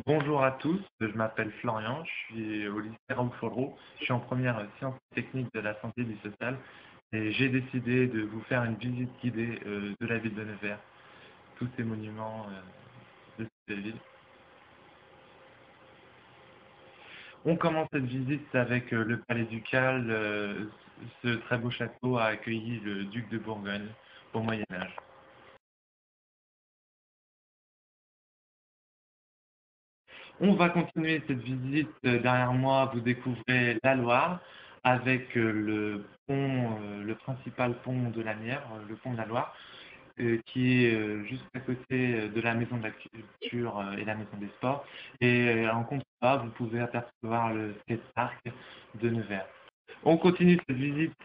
Bonjour à tous, je m'appelle Florian, je suis au lycée Raoul Faudreau, je suis en première sciences techniques de la santé et du social et j'ai décidé de vous faire une visite guidée de la ville de Nevers, tous ces monuments de cette ville. On commence cette visite avec le palais ducal, ce très beau château a accueilli le duc de Bourgogne au Moyen Âge. On va continuer cette visite. Derrière moi, vous découvrez la Loire avec le pont, le principal pont de la Nièvre, le pont de la Loire, qui est juste à côté de la maison de la culture et la maison des sports. Et en contrebas, vous pouvez apercevoir le skatepark de Nevers. On continue cette visite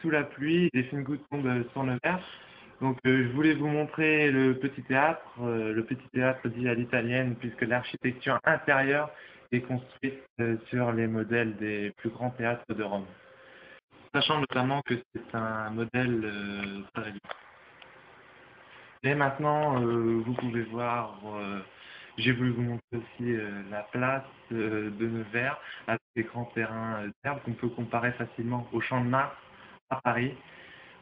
sous la pluie, des fines gouttes tombent sur Nevers. Donc, je voulais vous montrer le petit théâtre dit à l'italienne, puisque l'architecture intérieure est construite sur les modèles des plus grands théâtres de Rome. Sachant notamment que c'est un modèle très réduit. Et maintenant, vous pouvez voir, j'ai voulu vous montrer aussi la place de Nevers, avec des grands terrains d'herbe qu'on peut comparer facilement au Champ de Mars à Paris.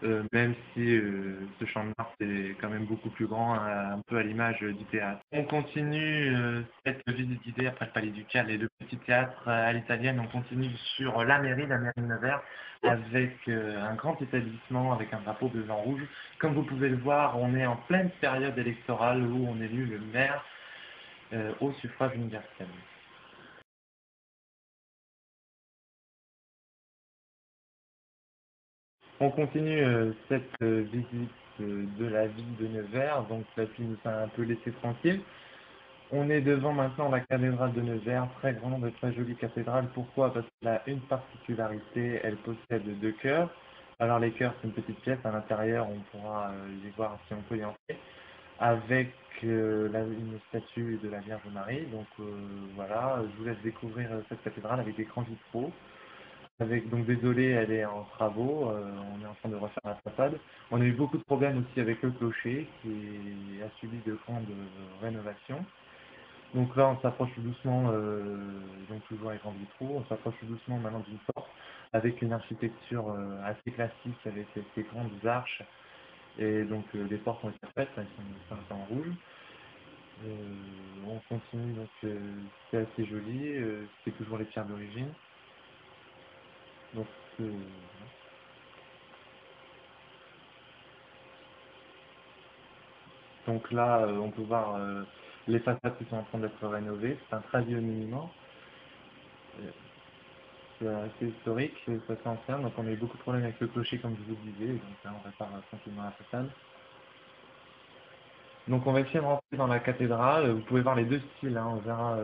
Même si ce champ de Mars est quand même beaucoup plus grand, un peu à l'image du théâtre. On continue cette visite guidée après le Palais Ducal et le petit théâtre à l'italienne. On continue sur la mairie de Nevers, avec un grand établissement avec un drapeau bleu, blanc, rouge. Comme vous pouvez le voir, on est en pleine période électorale où on élit le maire au suffrage universel. On continue cette visite de la ville de Nevers, donc la pluie nous a un peu laissé tranquille. On est devant maintenant la cathédrale de Nevers, très grande et très jolie cathédrale. Pourquoi? Parce qu'elle a une particularité, elle possède deux chœurs. Alors les chœurs, c'est une petite pièce, à l'intérieur on pourra y voir si on peut y entrer, avec une statue de la Vierge Marie. Donc voilà, je vous laisse découvrir cette cathédrale avec des grands vitraux. Avec, donc désolé, elle est en travaux, on est en train de refaire la façade. On a eu beaucoup de problèmes aussi avec le clocher qui a subi de grandes rénovations. Donc là, on s'approche tout doucement, donc toujours avec grands vitraux, on s'approche tout doucement maintenant d'une porte avec une architecture assez classique avec ces grandes arches. Et donc les portes ont été faites, elles sont peintées en rouge. On continue, donc c'est assez joli, c'est toujours les pierres d'origine. Donc, euh, donc là, on peut voir les façades qui sont en train d'être rénovées. C'est un très vieux monument. Euh, C'est assez historique, c'est assez ancien, donc on a eu beaucoup de problèmes avec le clocher comme je vous le disais, donc là on répare tranquillement la façade. Donc on va essayer de rentrer dans la cathédrale, vous pouvez voir les deux styles, hein, on verra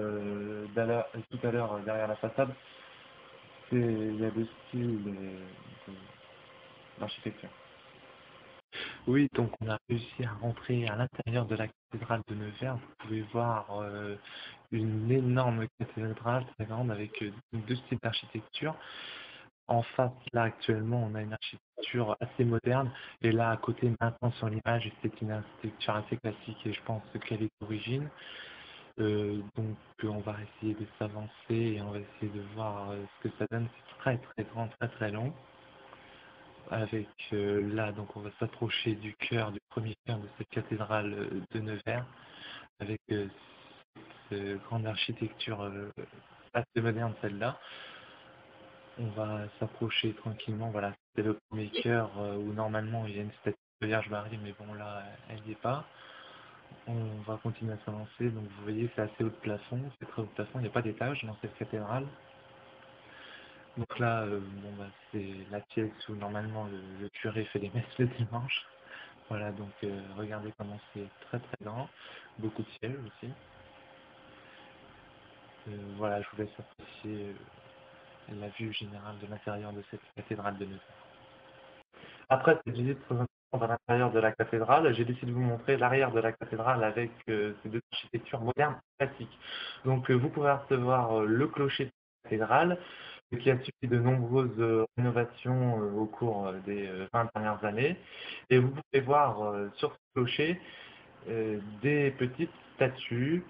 tout à l'heure derrière la façade, il y a deux styles d'architecture. Oui, donc on a réussi à rentrer à l'intérieur de la cathédrale de Nevers. Vous pouvez voir une énorme cathédrale très grande avec deux styles d'architecture. En face, là, actuellement, on a une architecture assez moderne. Et là, à côté, maintenant, sur l'image, c'est une architecture assez classique et je pense qu'elle est d'origine. Donc, on va essayer de s'avancer et on va essayer de voir ce que ça donne. C'est très, très grand, très, très long. Avec là, donc, on va s'approcher du cœur, du premier cœur de cette cathédrale de Nevers, avec cette grande architecture assez moderne, celle-là. On va s'approcher tranquillement. Voilà, c'est le premier cœur où normalement il y a une statue de Vierge Marie, mais bon là, elle n'y est pas. On va continuer à s'avancer. Donc vous voyez, c'est assez haut de plafond, c'est très haut de plafond. Il n'y a pas d'étage dans cette cathédrale. Donc là, bon bah c'est la pièce où normalement le curé fait les messes le dimanche. Voilà, donc regardez comment c'est très très grand, beaucoup de sièges aussi. Voilà, je vous laisse apprécier la vue générale de l'intérieur de cette cathédrale de Nevers. Après cette visite très intéressante à l'intérieur de la cathédrale, j'ai décidé de vous montrer l'arrière de la cathédrale avec ces deux architectures modernes classiques. Donc vous pourrez recevoir le clocher de la cathédrale, qui a subi de nombreuses rénovations au cours des 20 dernières années. Et vous pouvez voir sur ce clocher des petites statues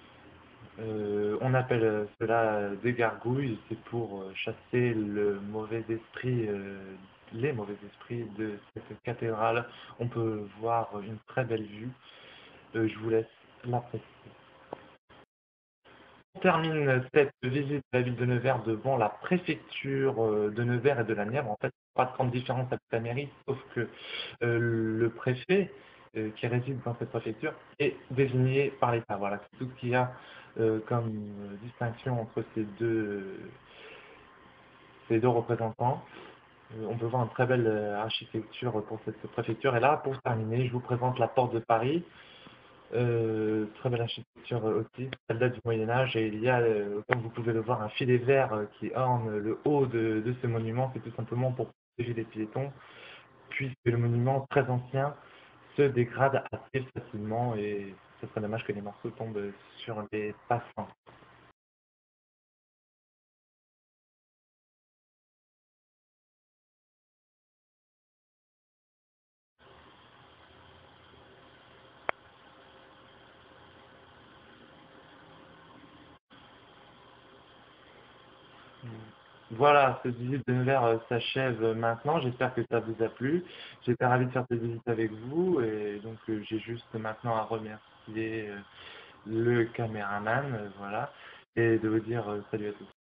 On appelle cela des gargouilles, c'est pour chasser les mauvais esprits de cette cathédrale. On peut voir une très belle vue. Je vous laisse l'apprécier. On termine cette visite de la ville de Nevers devant la préfecture de Nevers et de la Nièvre. En fait, pas de grande différence avec la mairie, sauf que le préfet qui réside dans cette préfecture est désigné par l'État. Voilà, c'est tout ce qu'il y a comme distinction entre ces deux représentants. On peut voir une très belle architecture pour cette préfecture. Et là, pour terminer, je vous présente la porte de Paris. Très belle architecture aussi, elle date du Moyen-Âge et il y a, comme vous pouvez le voir, un filet vert qui orne le haut de ce monument. C'est tout simplement pour protéger les piétons, puisque le monument très ancien se dégrade assez facilement et ce serait dommage que les morceaux tombent sur les passants. Voilà, cette visite de Nevers s'achève maintenant. J'espère que ça vous a plu. J'étais ravi de faire cette visite avec vous et donc j'ai juste maintenant à remercier le caméraman, voilà, et de vous dire salut à tous.